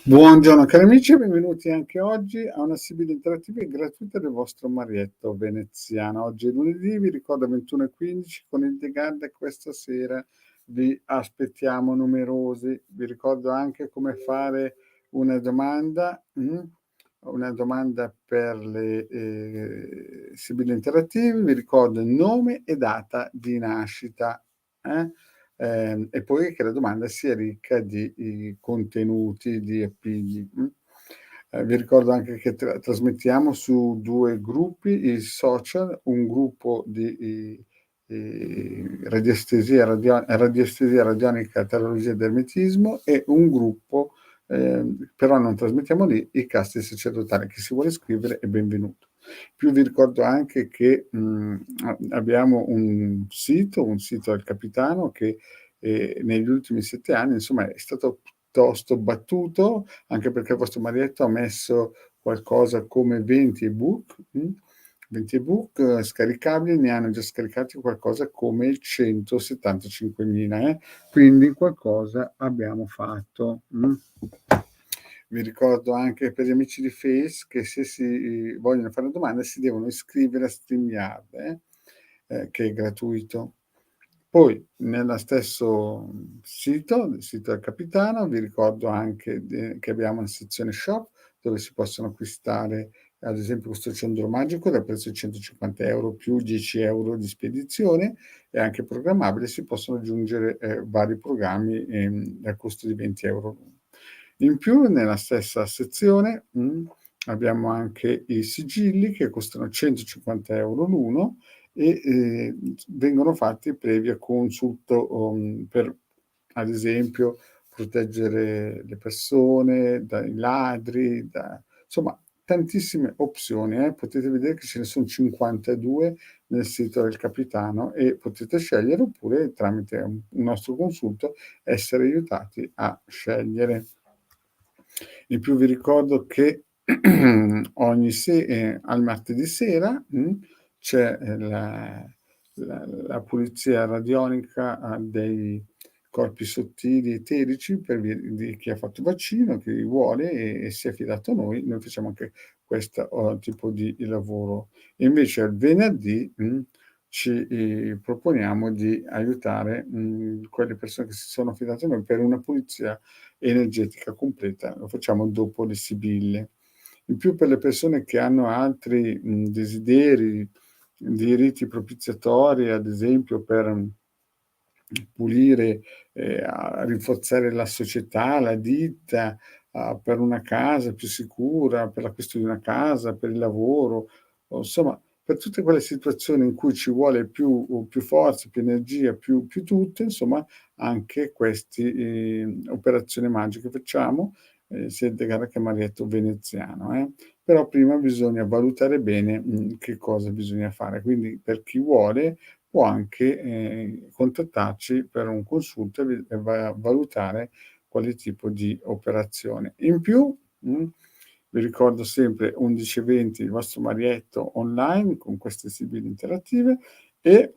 Buongiorno cari amici, benvenuti anche oggi a una sibilla interattiva gratuita del vostro Marietto veneziano. Oggi è lunedì, vi ricordo 21:15 con il The Garda, questa sera vi aspettiamo numerosi. Vi ricordo anche come fare una domanda, una domanda per le sibille interattive. Vi ricordo il nome e data di nascita. E poi che la domanda sia ricca di contenuti, di appigli. Vi ricordo anche che trasmettiamo su 2 gruppi i social, un gruppo di radiestesia radionica, terapia d'ermetismo, e un gruppo, però non trasmettiamo lì, i casti sacerdotali. Chi si vuole iscrivere è benvenuto. Più vi ricordo anche che abbiamo un sito del capitano che negli ultimi 7 anni insomma è stato piuttosto battuto, anche perché il vostro Marietto ha messo qualcosa come 20 ebook, 20 ebook scaricabili, ne hanno già scaricati qualcosa come 175.000, quindi qualcosa abbiamo fatto. Vi ricordo anche per gli amici di Face che se si vogliono fare domande si devono iscrivere a StreamYard, che è gratuito. Poi nello stesso sito, il sito del capitano, vi ricordo anche che abbiamo una sezione shop dove si possono acquistare ad esempio questo ciondolo magico da prezzo di 150 euro più 10 euro di spedizione, e anche programmabile, si possono aggiungere vari programmi al costo di 20 euro. In più nella stessa sezione abbiamo anche i sigilli che costano 150 euro l'uno e vengono fatti previa consulto per, ad esempio, proteggere le persone dai ladri, insomma tantissime opzioni. Potete vedere che ce ne sono 52 nel sito del capitano e potete scegliere, oppure tramite un nostro consulto essere aiutati a scegliere. In più vi ricordo che al martedì sera c'è la pulizia radionica dei corpi sottili eterici di chi ha fatto il vaccino, chi vuole e si è affidato a noi. Noi facciamo anche questo tipo di lavoro. E invece il venerdì ci proponiamo di aiutare quelle persone che si sono affidate a noi per una pulizia energetica completa. Lo facciamo dopo le sibille. In più, per le persone che hanno altri desideri di riti propiziatori, ad esempio per pulire, a rinforzare la società, la ditta, per una casa più sicura, per l'acquisto di una casa, per il lavoro, o insomma per tutte quelle situazioni in cui ci vuole più forza, più energia, più tutto, insomma anche questi operazioni magiche facciamo, sia il Degarra che Marietto veneziano. Però prima bisogna valutare bene che cosa bisogna fare. Quindi per chi vuole può anche contattarci per un consulto e valutare quale tipo di operazione. In più, vi ricordo sempre 11:20 il vostro Marietto online con queste sibille interattive, e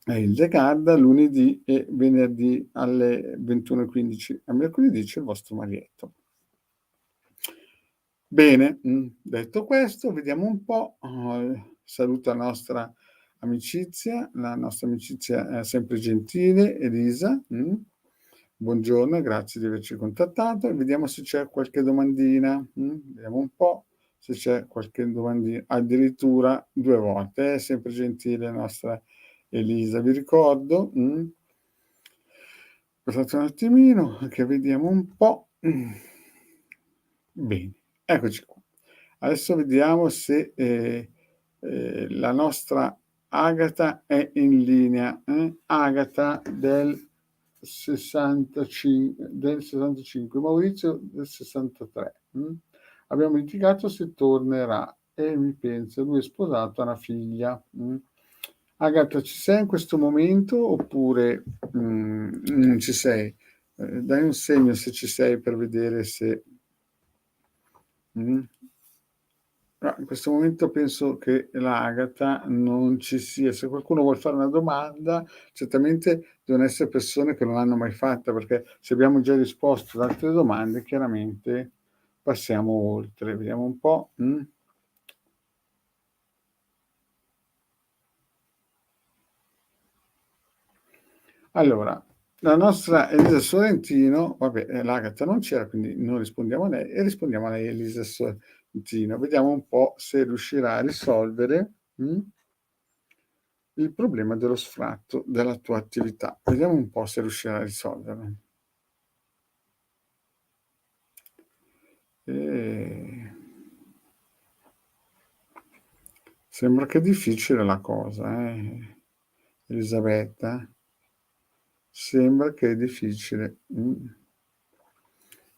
il The Garda lunedì e venerdì alle 21:15. A mercoledì c'è il vostro Marietto. Bene, detto questo, vediamo un po'. Saluto la nostra amicizia sempre gentile, Elisa. Buongiorno, grazie di averci contattato, e vediamo se c'è qualche domandina. Vediamo un po' se c'è qualche domandina. Addirittura 2 volte, sempre gentile la nostra Elisa. Vi ricordo, aspettate un attimino che vediamo un po'. Bene, eccoci qua. Adesso vediamo se la nostra Agata è in linea. Agata del 65, Maurizio del 63. Abbiamo litigato se tornerà e mi pensa, lui è sposato, ha una figlia. Agata, ci sei in questo momento oppure non ci sei? Dai un segno se ci sei per vedere se... Ma in questo momento penso che l'Agata non ci sia. Se qualcuno vuol fare una domanda, certamente devono essere persone che non l'hanno mai fatta, perché se abbiamo già risposto ad altre domande, chiaramente passiamo oltre. Vediamo un po'. Allora, la nostra Elisa Sorrentino, vabbè, l'Agata non c'era, quindi non rispondiamo a lei e rispondiamo a lei Elisa Sorrentino. Vediamo un po' se riuscirà a risolvere il problema dello sfratto della tua attività. Vediamo un po' se riuscirà a risolverlo. Sembra che è difficile la cosa, Elisabetta. Sembra che è difficile.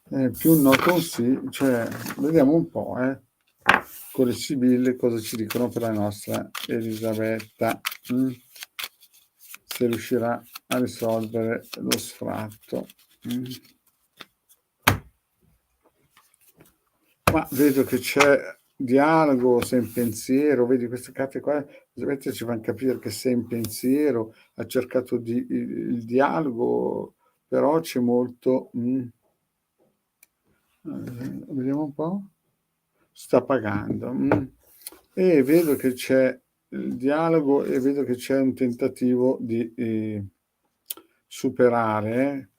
Più no con sì, cioè, vediamo un po', con le sibille cosa ci dicono per la nostra Elisabetta. Se riuscirà a risolvere lo sfratto. Ma vedo che c'è dialogo, sei in pensiero, vedi queste carte qua, Elisabetta ci fanno capire che sei in pensiero, ha cercato il dialogo, però c'è molto. Vediamo un po'. Sta pagando. E vedo che c'è il dialogo e vedo che c'è un tentativo di superare.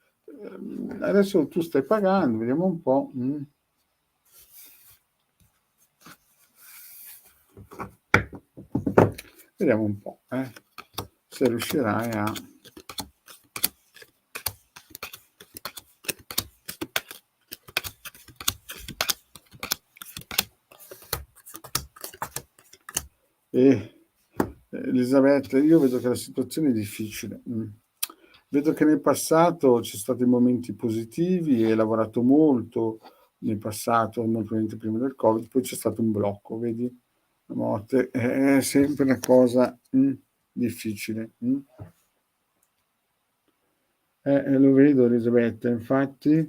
Adesso tu stai pagando, vediamo un po'. Vediamo un po', se riuscirai a. Elisabetta, io vedo che la situazione è difficile. Vedo che nel passato c'è stati momenti positivi, hai lavorato molto nel passato, molto prima del Covid, poi c'è stato un blocco, vedi? La morte è sempre una cosa difficile. Lo vedo Elisabetta, infatti.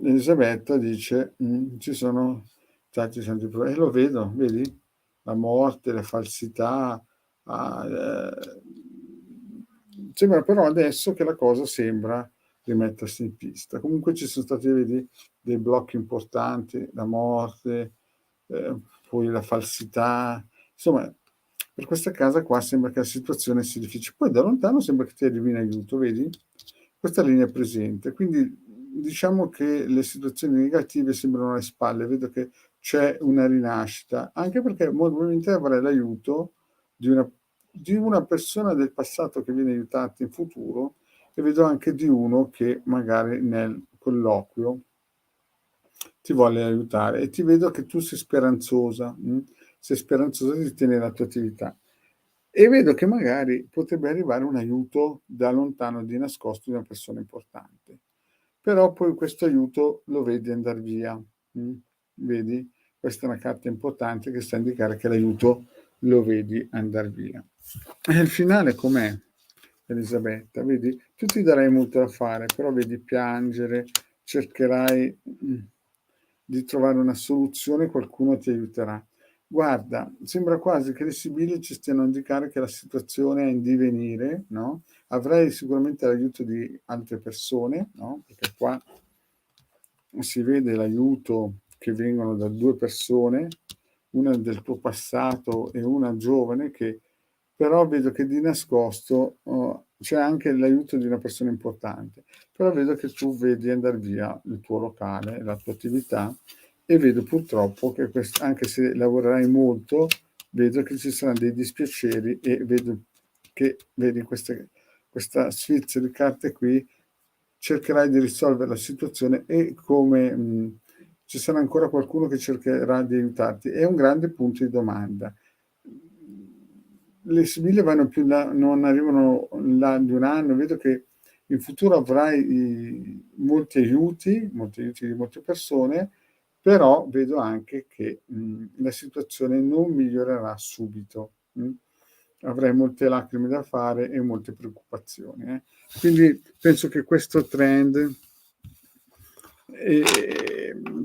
Elisabetta dice, ci sono stati tanti problemi, e lo vedo, vedi? La morte, la falsità. Sembra però adesso che la cosa sembra rimettersi in pista. Comunque ci sono stati, vedi, dei blocchi importanti, la morte, poi la falsità. Insomma, per questa casa qua sembra che la situazione sia difficile. Poi da lontano sembra che ti arrivi in aiuto, vedi? Questa linea è presente, quindi diciamo che le situazioni negative sembrano alle spalle, vedo che c'è una rinascita, anche perché molto probabilmente avrai l'aiuto di una persona del passato che viene aiutata in futuro e vedo anche di uno che magari nel colloquio ti vuole aiutare e ti vedo che tu sei speranzosa di tenere la tua attività e vedo che magari potrebbe arrivare un aiuto da lontano di nascosto di una persona importante. Però poi questo aiuto lo vedi andar via. Vedi? Questa è una carta importante che sta a indicare che l'aiuto lo vedi andar via. E il finale com'è, Elisabetta? Vedi? Tu ti darai molto da fare, però vedi piangere, cercherai di trovare una soluzione, qualcuno ti aiuterà. Guarda, sembra quasi che le sibille ci stiano a indicare che la situazione è in divenire, no? Avrai sicuramente l'aiuto di altre persone, no? Perché qua si vede l'aiuto che vengono da due persone, una del tuo passato e una giovane, che però vedo che di nascosto c'è anche l'aiuto di una persona importante, però vedo che tu vedi andare via il tuo locale, la tua attività e vedo purtroppo che anche se lavorerai molto, vedo che ci saranno dei dispiaceri e vedo che vedi questa sfilza di carte qui, cercherai di risolvere la situazione e come ci sarà ancora qualcuno che cercherà di aiutarti. È un grande punto di domanda. Le sibille vanno più là, non arrivano là di un anno, vedo che in futuro avrai molti aiuti di molte persone, però vedo anche che la situazione non migliorerà subito. Avrai molte lacrime da fare e molte preoccupazioni. Quindi penso che questo trend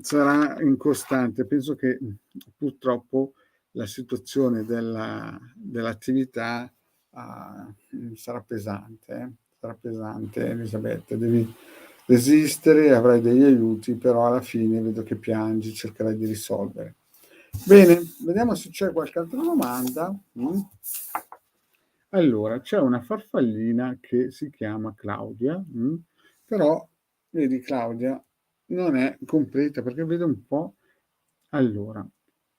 sarà incostante. Penso che purtroppo la situazione dell'attività sarà pesante, sarà pesante Elisabetta, devi resistere, avrai degli aiuti, però alla fine vedo che piangi, cercherai di risolvere. Bene, vediamo se c'è qualche altra domanda. Allora, c'è una farfallina che si chiama Claudia, però vedi Claudia non è completa perché vedo un po'. Allora,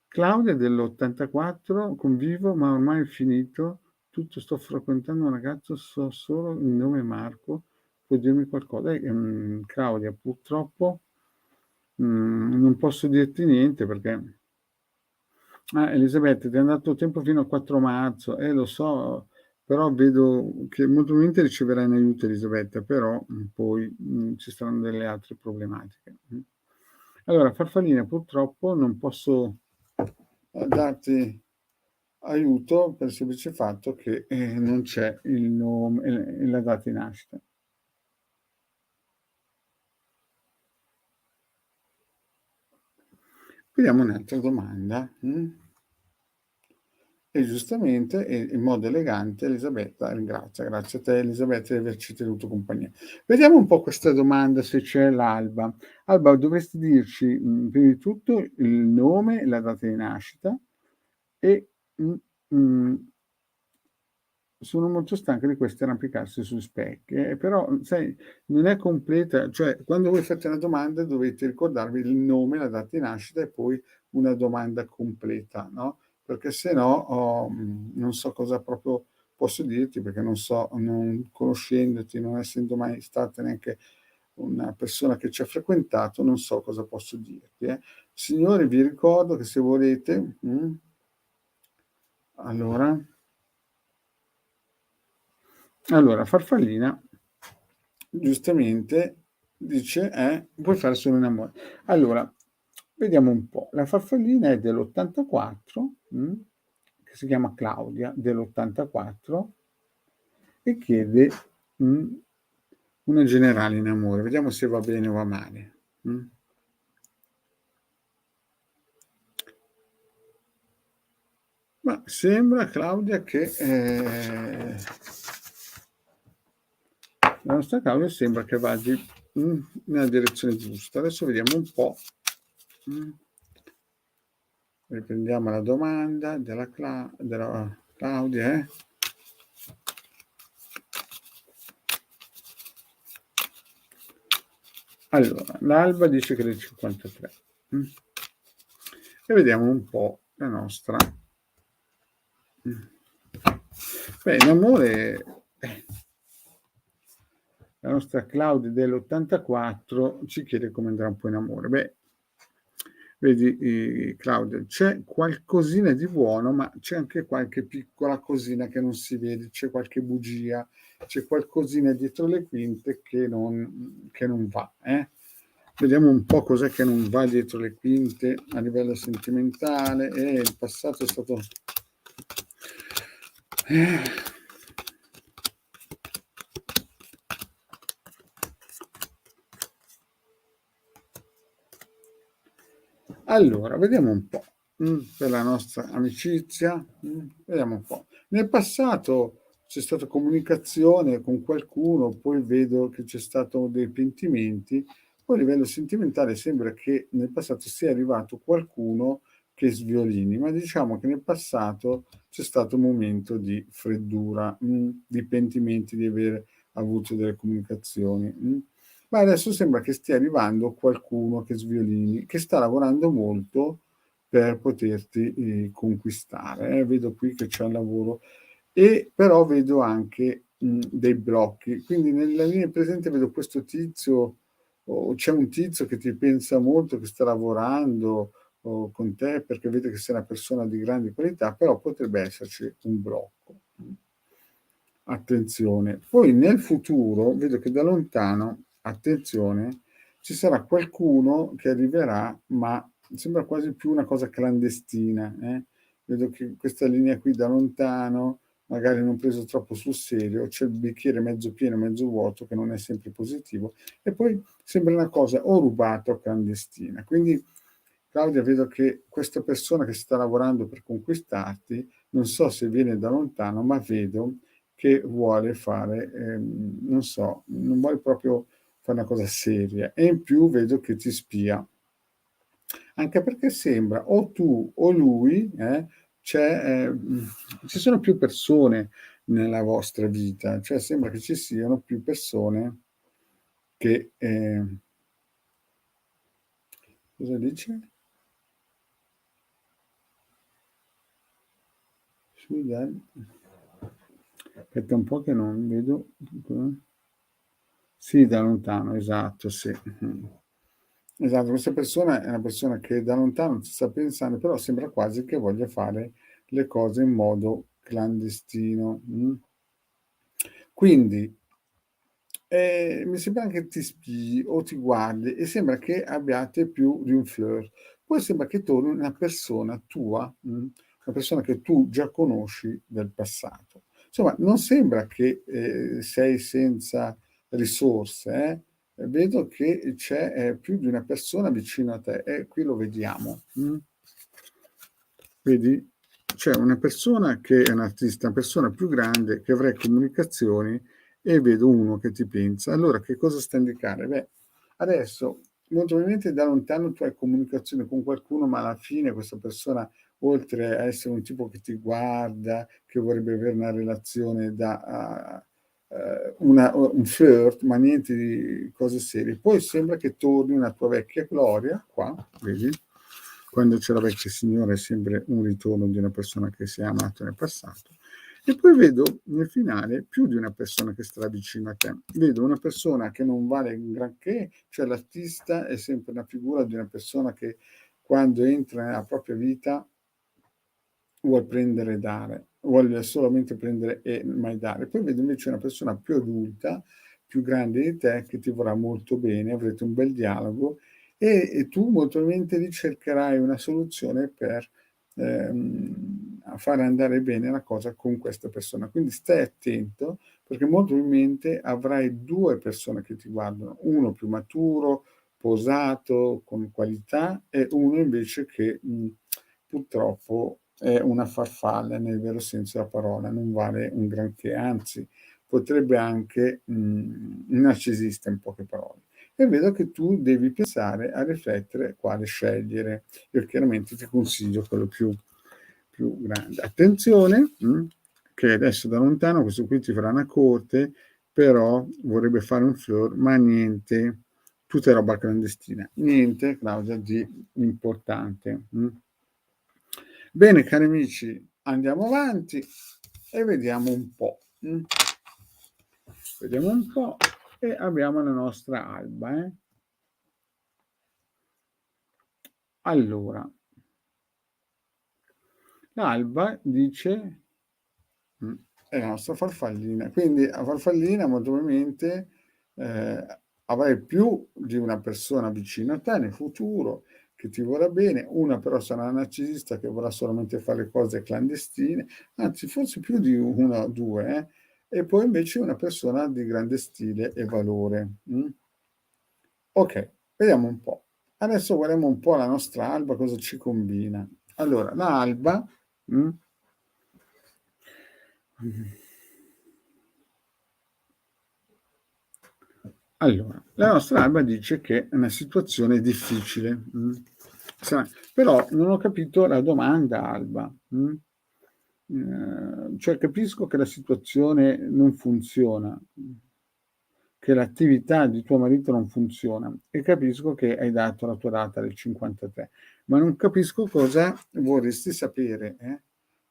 Claudia è dell'84, convivo ma ormai è finito tutto, sto frequentando un ragazzo, so solo il nome Marco, puoi dirmi qualcosa? Claudia, purtroppo non posso dirti niente perché Elisabetta, ti è andato tempo fino al 4 marzo, lo so, però vedo che molto probabilmente riceverai un aiuto Elisabetta, però poi ci saranno delle altre problematiche. Allora, farfallina, purtroppo non posso darti aiuto per il semplice fatto che non c'è il nome e la data di nascita. Vediamo un'altra domanda. E giustamente, e in modo elegante, Elisabetta ringrazia. Grazie a te Elisabetta di averci tenuto compagnia. Vediamo un po' questa domanda se c'è l'Alba. Alba, dovresti dirci prima di tutto il nome e la data di nascita e sono molto stanca di questo arrampicarsi sugli specchi, però sai, non è completa, cioè quando voi fate una domanda dovete ricordarvi il nome, la data di nascita e poi una domanda completa, no? Perché se no non so cosa proprio posso dirti, perché non so, non conoscendoti, non essendo mai stata neanche una persona che ci ha frequentato, non so cosa posso dirti. Signori, vi ricordo che se volete, allora, Farfallina giustamente dice puoi fare solo un amore. Allora, vediamo un po'. La farfallina è dell'84, che si chiama Claudia, dell'84, e chiede una generale in amore. Vediamo se va bene o va male. Ma sembra, Claudia, che la nostra Claudia sembra che vada nella direzione giusta. Adesso vediamo un po'. Riprendiamo la domanda della Claudia. Allora, l'Alba dice che è del 53. E vediamo un po' la nostra. Beh, in amore, la nostra Claudia dell'84 ci chiede come andrà un po' in amore. Beh, vedi Claudia, c'è qualcosina di buono, ma c'è anche qualche piccola cosina che non si vede, c'è qualche bugia, c'è qualcosina dietro le quinte che non va. Vediamo un po' cos'è che non va dietro le quinte a livello sentimentale. Il passato è stato allora, vediamo un po' per la nostra amicizia. Vediamo un po'. Nel passato c'è stata comunicazione con qualcuno, poi vedo che c'è stato dei pentimenti, poi a livello sentimentale sembra che nel passato sia arrivato qualcuno che sviolini, ma diciamo che nel passato c'è stato un momento di freddura, di pentimenti di aver avuto delle comunicazioni. Ma adesso sembra che stia arrivando qualcuno che sviolini, che sta lavorando molto per poterti conquistare. Vedo qui che c'è un lavoro e però vedo anche dei blocchi. Quindi nella linea presente vedo questo tizio, o c'è un tizio che ti pensa molto, che sta lavorando con te perché vede che sei una persona di grandi qualità, però potrebbe esserci un blocco. Attenzione. Poi nel futuro vedo che da lontano, attenzione, ci sarà qualcuno che arriverà, ma sembra quasi più una cosa clandestina. Vedo che questa linea qui da lontano, magari non preso troppo sul serio, c'è il bicchiere mezzo pieno, mezzo vuoto, che non è sempre positivo, e poi sembra una cosa o rubata o clandestina. Quindi, Claudia, vedo che questa persona che sta lavorando per conquistarti, non so se viene da lontano, ma vedo che vuole fare, non so, non vuole proprio fare una cosa seria, e in più vedo che ti spia. Anche perché sembra o tu o lui, ci sono più persone nella vostra vita, cioè sembra che ci siano più persone che... cosa dice? Aspetta un po' che non vedo. Sì, da lontano, esatto, sì. Esatto, questa persona è una persona che da lontano ci sta pensando, però sembra quasi che voglia fare le cose in modo clandestino. Quindi mi sembra che ti spii o ti guardi e sembra che abbiate più di un flirt. Poi sembra che torni una persona tua, una persona che tu già conosci del passato. Insomma, non sembra che sei senza risorse, vedo che c'è più di una persona vicino a te e qui lo vediamo. Vedi? C'è una persona che è un artista, una persona più grande che avrà comunicazioni e vedo uno che ti pensa. Allora, che cosa sta a indicare? Beh, adesso molto probabilmente da lontano tu hai comunicazione con qualcuno, ma alla fine questa persona, oltre a essere un tipo che ti guarda, che vorrebbe avere una relazione da un flirt, ma niente di cose serie. Poi sembra che torni una tua vecchia gloria, qua, vedi? Quando c'è la vecchia signora è sempre un ritorno di una persona che si è amata nel passato. E poi vedo nel finale più di una persona che sta vicino a te. Vedo una persona che non vale un granché, cioè l'artista è sempre una figura di una persona che quando entra nella propria vita vuol prendere e dare, vuole solamente prendere e mai dare. Poi vedo invece una persona più adulta, più grande di te, che ti vorrà molto bene, avrete un bel dialogo e tu molto probabilmente lì cercherai una soluzione per fare andare bene la cosa con questa persona. Quindi stai attento perché molto probabilmente avrai due persone che ti guardano, uno più maturo, posato, con qualità e uno invece che purtroppo è una farfalla nel vero senso della parola, non vale un granché, anzi potrebbe anche un narcisista in poche parole. E vedo che tu devi pensare a riflettere quale scegliere. Io chiaramente ti consiglio quello più grande. Attenzione, che adesso da lontano questo qui ti farà una corte, però vorrebbe fare un flirt, ma niente, tutta roba clandestina, niente, Claudia, di importante. Bene, cari amici, andiamo avanti e vediamo un po'. Vediamo un po' e abbiamo la nostra alba. Allora, l'alba dice è la nostra farfallina, quindi la farfallina molto probabilmente avrai più di una persona vicino a te nel futuro che ti vorrà bene, una però sarà una narcisista che vorrà solamente fare cose clandestine, anzi forse più di una o due, e poi invece una persona di grande stile e valore. Ok, vediamo un po'. Adesso guardiamo un po' la nostra alba, cosa ci combina. Allora, la alba allora, la nostra alba dice che è una situazione difficile, però non ho capito la domanda, Alba. Cioè capisco che la situazione non funziona, che l'attività di tuo marito non funziona e capisco che hai dato la tua data del 53, ma non capisco cosa vorresti sapere.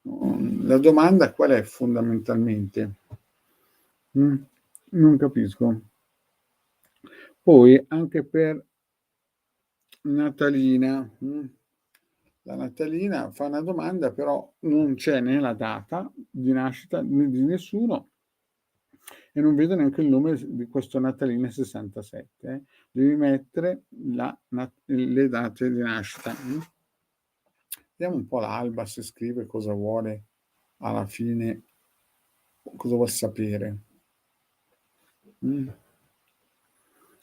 La domanda qual è fondamentalmente? Non capisco. Poi anche per Natalina, la Natalina fa una domanda, però non c'è né la data di nascita né di nessuno e non vedo neanche il nome di questo Natalina 67. Devi mettere le date di nascita. Vediamo un po' l'alba se scrive cosa vuole alla fine Cosa vuoi sapere?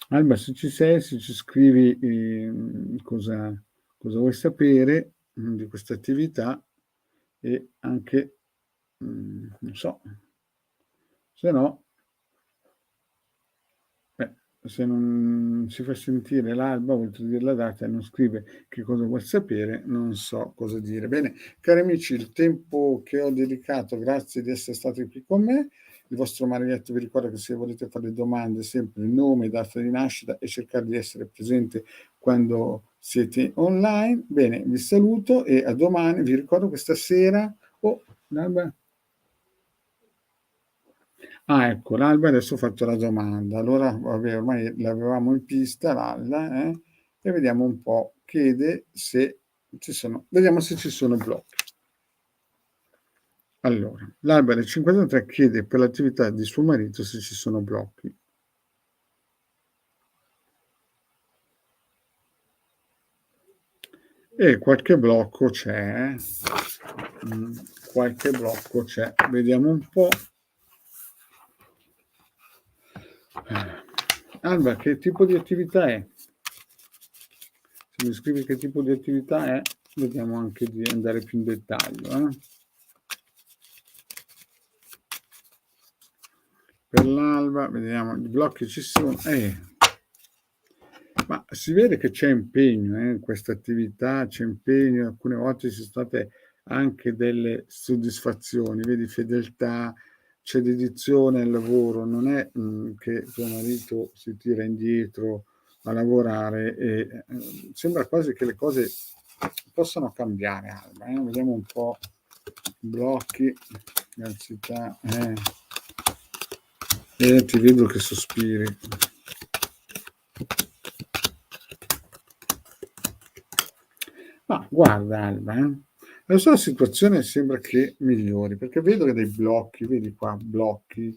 Alba, se ci sei, se ci scrivi cosa vuoi sapere di questa attività e anche, non so, se no, eh, se non si fa sentire l'alba, oltre a dire la data, e non scrive che cosa vuol sapere, non so cosa dire. Bene, cari amici, il tempo che ho dedicato, grazie di essere stati qui con me. Il vostro Marietto vi ricorda che se volete fare domande, sempre il nome, data di nascita e cercare di essere presente quando siete online. Bene, vi saluto e a domani. Vi ricordo questa sera. Oh, l'alba. Ah, ecco, l'alba adesso ho fatto la domanda. Allora, vabbè, ormai l'avevamo in pista, l'alba, e vediamo un po'. Chiede se ci sono, vediamo se ci sono blocchi. Allora, l'alba del 53 chiede per l'attività di suo marito se ci sono blocchi. E qualche blocco c'è. Qualche blocco c'è. Vediamo un po'. Alba, che tipo di attività è? Se mi scrivi che tipo di attività è, vediamo anche di andare più in dettaglio. Per l'alba, vediamo, i blocchi ci sono. Ma si vede che c'è impegno in questa attività, c'è impegno, alcune volte ci sono state anche delle soddisfazioni, vedi fedeltà, c'è dedizione al lavoro, non è che tuo marito si tira indietro a lavorare e sembra quasi che le cose possano cambiare, Alba. Vediamo un po' blocchi, ansietà, ti vedo che sospiri. Ma guarda Alba, la sua situazione sembra che migliori, perché vedo che dei blocchi, vedi qua, blocchi,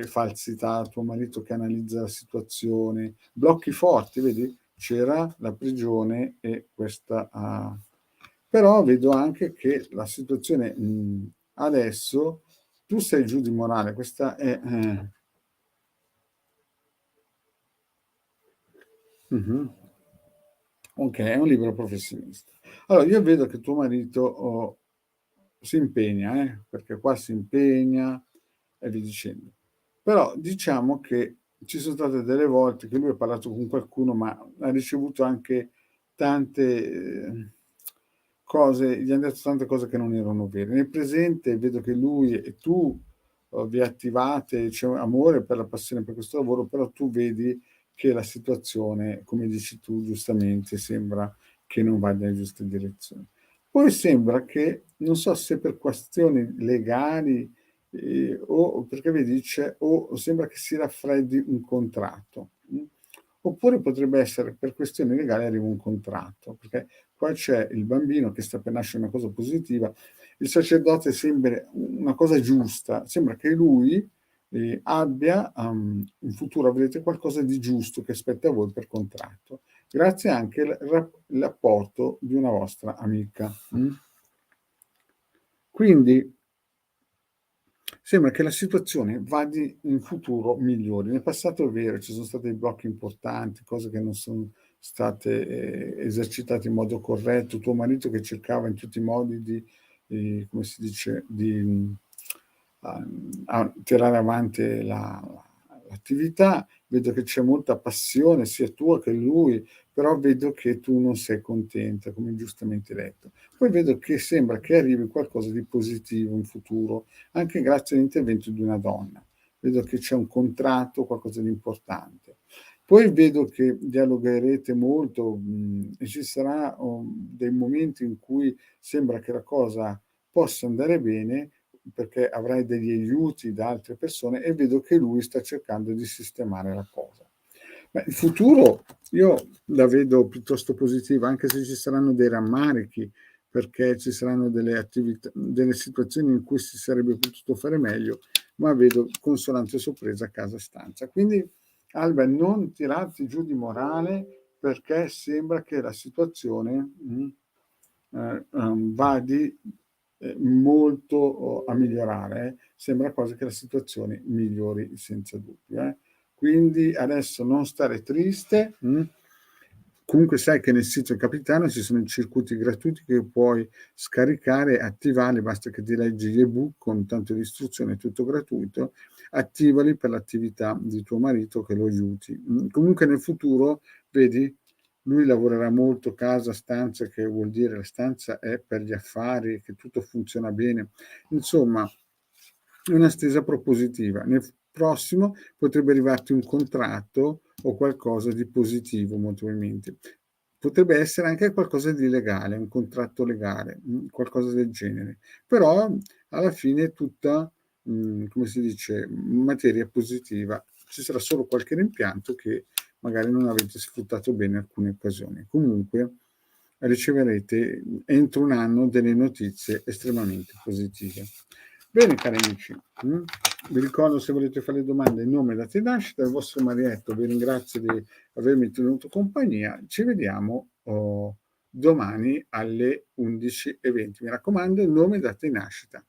falsità, tuo marito che analizza la situazione, blocchi forti, vedi? C'era la prigione e questa... Però vedo anche che la situazione adesso, tu sei giù di morale, questa è... Ok, è un libero professionista. Allora, io vedo che tuo marito si impegna, perché qua si impegna e via dicendo. Però diciamo che ci sono state delle volte che lui ha parlato con qualcuno, ma ha ricevuto anche tante cose, gli hanno detto tante cose che non erano vere. Nel presente vedo che lui e tu vi attivate, c'è amore per la passione per questo lavoro, però tu vedi che la situazione, come dici tu giustamente, sembra che non vada in giusta direzione. Poi sembra che, non so se per questioni legali o perché vedi, dice, o sembra che si raffreddi un contratto. Oppure potrebbe essere per questioni legali arriva un contratto, perché qua c'è il bambino che sta per nascere una cosa positiva, il sacerdote sembra una cosa giusta, sembra che lui abbia in futuro avrete qualcosa di giusto che aspetta a voi per contratto, grazie anche all'apporto di una vostra amica. Quindi sembra che la situazione vada in futuro migliori. Nel passato è vero, ci sono stati dei blocchi importanti, cose che non sono state esercitate in modo corretto. Tuo marito che cercava in tutti i modi di, come si dice, di tirare avanti l'attività. Vedo che c'è molta passione sia tua che lui, però vedo che tu non sei contenta, come giustamente detto. Poi vedo che sembra che arrivi qualcosa di positivo in futuro, anche grazie all'intervento di una donna. Vedo che c'è un contratto, qualcosa di importante. Poi vedo che dialogherete molto e ci sarà dei momenti in cui sembra che la cosa possa andare bene perché avrai degli aiuti da altre persone e vedo che lui sta cercando di sistemare la cosa. Ma il futuro io la vedo piuttosto positiva, anche se ci saranno dei rammarichi, perché ci saranno delle attività, delle situazioni in cui si sarebbe potuto fare meglio, ma vedo consolante sorpresa a casa stanza. Quindi, Alba, non tirarti giù di morale perché sembra che la situazione vadi molto a migliorare, sembra quasi che la situazione migliori senza dubbio, eh. Quindi adesso non stare triste, comunque sai che nel sito del capitano ci sono i circuiti gratuiti che puoi scaricare e attivare, basta che ti leggi gli ebook con tanto di istruzioni, tutto gratuito, attivali per l'attività di tuo marito che lo aiuti. Comunque nel futuro, vedi, lui lavorerà molto casa, stanza, che vuol dire la stanza è per gli affari, che tutto funziona bene. Insomma, è una stesa propositiva. Nel prossimo potrebbe arrivarti un contratto o qualcosa di positivo, molto probabilmente. Potrebbe essere anche qualcosa di legale, un contratto legale, qualcosa del genere. Però alla fine è tutta, come si dice, materia positiva. Ci sarà solo qualche rimpianto che magari non avete sfruttato bene alcune occasioni. Comunque riceverete entro un anno delle notizie estremamente positive. Bene cari amici, vi ricordo, se volete fare domande, il nome e data di nascita, il vostro Marietto vi ringrazio di avermi tenuto compagnia, ci vediamo domani alle 11:20. Mi raccomando, il nome e data di nascita.